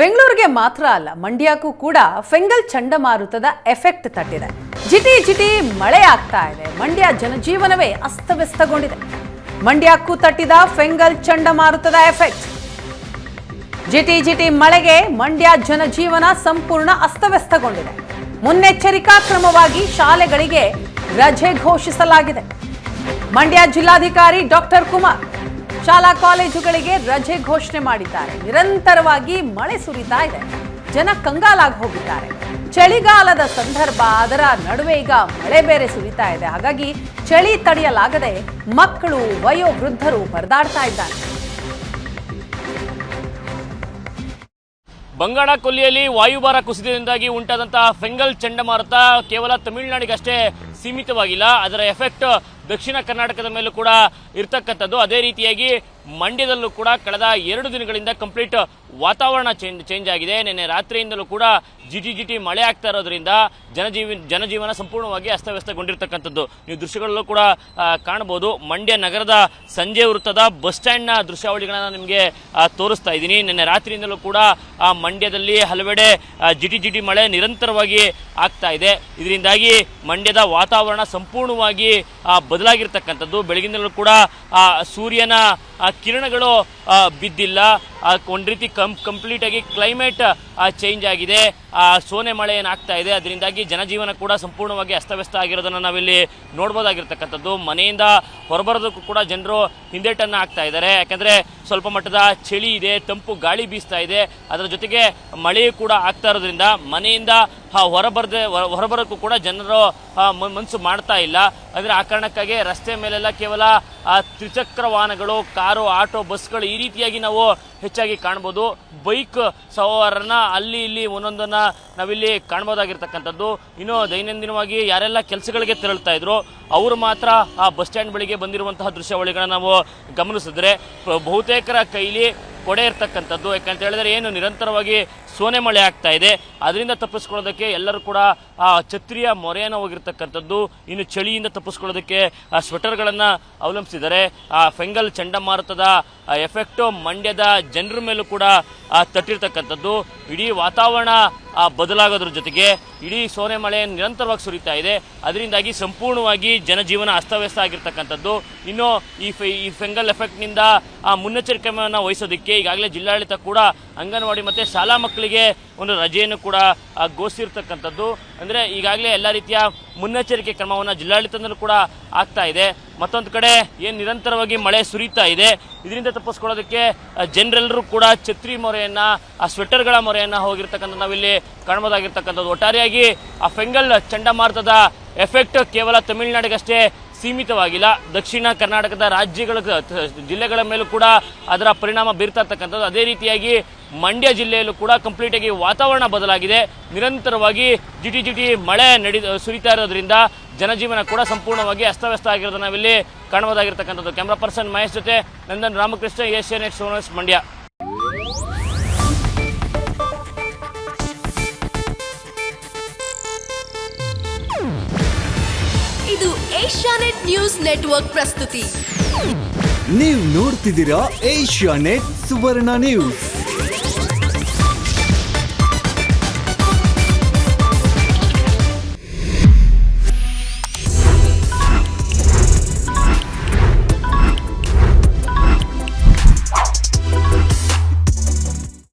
ಬೆಂಗಳೂರಿಗೆ ಮಾತ್ರ ಅಲ್ಲ, ಮಂಡ್ಯಕ್ಕೂ ಕೂಡ ಫೆಂಗಲ್ ಚಂಡಮಾರುತದ ಎಫೆಕ್ಟ್ ತಟ್ಟಿದೆ. ಜಿಟಿ ಜಿಟಿ ಮಳೆ ಆಗ್ತಾ ಇದೆ. ಮಂಡ್ಯ ಜನಜೀವನವೇ ಅಸ್ತವ್ಯಸ್ತಗೊಂಡಿದೆ. ಮಂಡ್ಯಕ್ಕೂ ತಟ್ಟಿದ ಫೆಂಗಲ್ ಚಂಡಮಾರುತದ ಎಫೆಕ್ಟ್. ಜಿಟಿ ಜಿಟಿ ಮಳೆಗೆ ಮಂಡ್ಯ ಜನಜೀವನ ಸಂಪೂರ್ಣ ಅಸ್ತವ್ಯಸ್ತಗೊಂಡಿದೆ. ಮುನ್ನೆಚ್ಚರಿಕಾ ಕ್ರಮವಾಗಿ ಶಾಲೆಗಳಿಗೆ ರಜೆ ಘೋಷಿಸಲಾಗಿದೆ. ಮಂಡ್ಯ ಜಿಲ್ಲಾಧಿಕಾರಿ ಡಾಕ್ಟರ್ ಕುಮಾರ್ ಶಾಲಾ ಕಾಲೇಜುಗಳಿಗೆ ರಜೆ ಘೋಷಣೆ ಮಾಡಿದ್ದಾರೆ. ನಿರಂತರವಾಗಿ ಮಳೆ ಸುರಿತಾ ಇದೆ. ಜನ ಕಂಗಾಲಾಗಿ ಹೋಗಿದ್ದಾರೆ. ಚಳಿಗಾಲದ ಸಂದರ್ಭ, ಅದರ ನಡುವೆ ಈಗ ಮಳೆ ಬೇರೆ ಸುರಿತಾ ಇದೆ. ಹಾಗಾಗಿ ಚಳಿ ತಡೆಯಲಾಗದೆ ಮಕ್ಕಳು, ವಯೋವೃದ್ಧರು ಪರದಾಡ್ತಾ ಇದ್ದಾರೆ. ಬಂಗಾಳ ಕೊಲ್ಲಿಯಲ್ಲಿ ವಾಯುಭಾರ ಕುಸಿತದಿಂದಾಗಿ ಉಂಟಾದಂತಹ ಫೆಂಗಲ್ ಚಂಡಮಾರುತ ಕೇವಲ ತಮಿಳುನಾಡಿಗಷ್ಟೇ ಸೀಮಿತವಾಗಿಲ್ಲ, ಅದರ ಎಫೆಕ್ಟ್ ದಕ್ಷಿಣ ಕರ್ನಾಟಕದ ಮೇಲೂ ಕೂಡ ಇರ್ತಕ್ಕಂಥದ್ದು. ಅದೇ ರೀತಿಯಾಗಿ ಮಂಡ್ಯದಲ್ಲೂ ಕೂಡ ಕಳೆದ 2 ದಿನಗಳಿಂದ ಕಂಪ್ಲೀಟ್ ವಾತಾವರಣ ಚೇಂಜ್ ಆಗಿದೆ. ನಿನ್ನೆ ರಾತ್ರಿಯಿಂದಲೂ ಕೂಡ ಜಿಟಿ ಮಳೆ ಆಗ್ತಾ ಇರೋದ್ರಿಂದ ಜನಜೀವನ ಸಂಪೂರ್ಣವಾಗಿ ಅಸ್ತವ್ಯಸ್ತಗೊಂಡಿರ್ತಕ್ಕಂಥದ್ದು ನೀವು ದೃಶ್ಯಗಳಲ್ಲೂ ಕೂಡ ಕಾಣಬಹುದು. ಮಂಡ್ಯ ನಗರದ ಸಂಜೆ ವೃತ್ತದ ಬಸ್ ಸ್ಟ್ಯಾಂಡ್ನ ದೃಶ್ಯಾವಳಿಗಳನ್ನು ನಿಮಗೆ ತೋರಿಸ್ತಾ ಇದ್ದೀನಿ. ನಿನ್ನೆ ರಾತ್ರಿಯಿಂದಲೂ ಕೂಡ ಮಂಡ್ಯದಲ್ಲಿ ಹಲವೆಡೆ ಜಿಟಿ ಮಳೆ ನಿರಂತರವಾಗಿ ಆಗ್ತಾ ಇದೆ. ಇದರಿಂದಾಗಿ ಮಂಡ್ಯದ ವಾತಾವರಣ ಸಂಪೂರ್ಣವಾಗಿ ಬದಲಾಗಿರ್ತಕ್ಕಂಥದ್ದು. ಬೆಳಗಿನಲ್ಲೂ ಕೂಡ ಸೂರ್ಯನ ಕಿರಣಗಳು ಬಿದ್ದಿಲ್ಲ. ಒಂದು ರೀತಿ ಕಂಪ್ಲೀಟ್ ಆಗಿ ಕ್ಲೈಮೇಟ್ ಚೇಂಜ್ ಆಗಿದೆ. ಸೋನೆ ಮಳೆ ಏನಾಗ್ತಾ ಇದೆ, ಅದರಿಂದಾಗಿ ಜನಜೀವನ ಕೂಡ ಸಂಪೂರ್ಣವಾಗಿ ಅಸ್ತವ್ಯಸ್ತ ಆಗಿರೋದನ್ನು ನಾವಿಲ್ಲಿ ನೋಡ್ಬೋದಾಗಿರ್ತಕ್ಕಂಥದ್ದು. ಮನೆಯಿಂದ ಹೊರಬರೋದಕ್ಕೂ ಕೂಡ ಜನರು ಹಿಂದೇಟನ್ನು ಆಗ್ತಾ ಇದ್ದಾರೆ. ಯಾಕಂದರೆ ಸ್ವಲ್ಪ ಮಟ್ಟದ ಚಳಿ ಇದೆ, ತಂಪು ಗಾಳಿ ಬೀಸ್ತಾ ಇದೆ. ಅದರ ಜೊತೆಗೆ ಮಳೆಯೂ ಕೂಡ ಆಗ್ತಾ ಇರೋದ್ರಿಂದ ಮನೆಯಿಂದ ಹೊರಬರೋಕ್ಕೂ ಕೂಡ ಜನರು ಮನಸ್ಸು ಮಾಡ್ತಾ ಇಲ್ಲ. ಅಂದರೆ ಆ ಕಾರಣಕ್ಕಾಗಿ ರಸ್ತೆ ಮೇಲೆಲ್ಲ ಕೇವಲ ತ್ರಿಚಕ್ರ ವಾಹನಗಳು, ಕಾರು, ಆಟೋ, ಬಸ್ಗಳು ಈ ರೀತಿಯಾಗಿ ನಾವು ಹೆಚ್ಚಾಗಿ ಕಾಣ್ಬೋದು. ಬೈಕ್ ಸವಾರರನ್ನ ಅಲ್ಲಿ ಇಲ್ಲಿ ಒಂದೊಂದನ್ನು ನಾವಿಲ್ಲಿ ಕಾಣ್ಬೋದಾಗಿರ್ತಕ್ಕಂಥದ್ದು. ಇನ್ನು ದೈನಂದಿನವಾಗಿ ಯಾರೆಲ್ಲ ಕೆಲಸಗಳಿಗೆ ತೆರಳ್ತಾ ಇದ್ರು ಅವರು ಮಾತ್ರ ಆ ಬಸ್ ಸ್ಟ್ಯಾಂಡ್ ಬಳಿಗೆ ಬಂದಿರುವಂತಹ ದೃಶ್ಯಾವಳಿಗಳನ್ನ ನಾವು ಗಮನಿಸಿದ್ರೆ ಬಹುತೇಕರ ಕೈಲಿ ಕೊಡೆ ಇರ್ತಕ್ಕಂಥದ್ದು. ಯಾಕಂತ ಹೇಳಿದ್ರೆ ಏನು ನಿರಂತರವಾಗಿ ಸೋನೆ ಮಳೆ ಆಗ್ತಾ ಇದೆ, ಅದರಿಂದ ತಪ್ಪಿಸ್ಕೊಳ್ಳೋದಕ್ಕೆ ಎಲ್ಲರೂ ಕೂಡ ಛತ್ರಿಯ ಮೊರೆಯನ್ನು ಹೋಗಿರ್ತಕ್ಕಂಥದ್ದು. ಇನ್ನು ಚಳಿಯಿಂದ ತಪ್ಪಿಸ್ಕೊಳ್ಳೋದಕ್ಕೆ ಸ್ವೆಟರ್ಗಳನ್ನು ಅವಲಂಬಿಸಿದ್ದಾರೆ. ಫೆಂಗಲ್ ಚಂಡಮಾರುತದ ಎಫೆಕ್ಟು ಮಂಡ್ಯದ ಜನರ ಮೇಲೂ ಕೂಡ ತಟ್ಟಿರ್ತಕ್ಕಂಥದ್ದು. ಇಡೀ ವಾತಾವರಣ ಬದಲಾಗೋದ್ರ ಜೊತೆಗೆ ಇಡೀ ಸೋನೆ ಮಳೆ ನಿರಂತರವಾಗಿ ಸುರಿತಾ ಇದೆ. ಅದರಿಂದಾಗಿ ಸಂಪೂರ್ಣವಾಗಿ ಜನಜೀವನ ಅಸ್ತವ್ಯಸ್ತ ಆಗಿರ್ತಕ್ಕಂಥದ್ದು. ಇನ್ನು ಈ ಫೆಂಗಲ್ ಎಫೆಕ್ಟ್ನಿಂದ ಮುನ್ನೆಚ್ಚರಿಕೆಯನ್ನು ವಹಿಸೋದಕ್ಕೆ ಈಗಾಗಲೇ ಜಿಲ್ಲಾಡಳಿತ ಕೂಡ ಅಂಗನವಾಡಿ ಮತ್ತು ಶಾಲಾ ಮಕ್ಕಳಿಗೆ ಒಂದು ರಜೆಯನ್ನು ಕೂಡ ಘೋಷಿಸಿರ್ತಕ್ಕಂಥದ್ದು. ಅಂದರೆ ಈಗಾಗಲೇ ಎಲ್ಲ ರೀತಿಯ ಮುನ್ನೆಚ್ಚರಿಕೆ ಕ್ರಮವನ್ನು ಜಿಲ್ಲಾಡಳಿತದಲ್ಲೂ ಕೂಡ ಆಗ್ತಾ ಇದೆ. ಮತ್ತೊಂದು ಕಡೆ ಏನು ನಿರಂತರವಾಗಿ ಮಳೆ ಸುರಿತಾ ಇದೆ, ಇದರಿಂದ ತಪ್ಪಿಸ್ಕೊಳ್ಳೋದಕ್ಕೆ ಜನರೆಲ್ಲರೂ ಕೂಡ ಛತ್ರಿ ಮೊರೆಯನ್ನು, ಸ್ವೆಟರ್ಗಳ ಮೊರೆಯನ್ನು ಹೋಗಿರ್ತಕ್ಕಂಥ ನಾವಿಲ್ಲಿ ಕಾಣ್ಬೋದಾಗಿರ್ತಕ್ಕಂಥದ್ದು. ಒಟ್ಟಾರೆಯಾಗಿ ಆ ಫೆಂಗಲ್ ಚಂಡಮಾರುತದ ಎಫೆಕ್ಟ್ ಕೇವಲ ತಮಿಳುನಾಡಿಗಷ್ಟೇ ಸೀಮಿತವಾಗಿಲ್ಲ, ದಕ್ಷಿಣ ಕರ್ನಾಟಕದ ಜಿಲ್ಲೆಗಳ ಮೇಲೂ ಕೂಡ ಅದರ ಪರಿಣಾಮ ಬೀರ್ತಾ ಇರ್ತಕ್ಕಂಥದ್ದು. ಅದೇ ರೀತಿಯಾಗಿ ಮಂಡ್ಯ ಜಿಲ್ಲೆಯಲ್ಲೂ ಕೂಡ ಕಂಪ್ಲೀಟಾಗಿ ವಾತಾವರಣ ಬದಲಾಗಿದೆ. ನಿರಂತರವಾಗಿ ಜಿಟಿ ಮಳೆ ಸುರಿತಾ ಇರೋದ್ರಿಂದ ಜನಜೀವನ ಕೂಡ ಸಂಪೂರ್ಣವಾಗಿ ಅಸ್ತವ್ಯಸ್ತ ಆಗಿರೋದನ್ನ ನಾವಿಲ್ಲಿ ಕಾಣಬಹುದಾಗಿರ್ತಕ್ಕಂಥದ್ದು. ಕ್ಯಾಮ್ರಾ ಪರ್ಸನ್ ಮಹೇಶ್ ಜೊತೆ Nandan Ramakrishna, Asian next news, Mandya. ಇದು ಏಷ್ಯಾನೆಟ್ ನ್ಯೂಸ್ ನೆಟ್ವರ್ಕ್ ಪ್ರಸ್ತುತಿ. ನೀವು ನೋಡ್ತಿದ್ದೀರಾ ಏಷ್ಯಾನೆಟ್ ಸುವರ್ಣ ನ್ಯೂಸ್.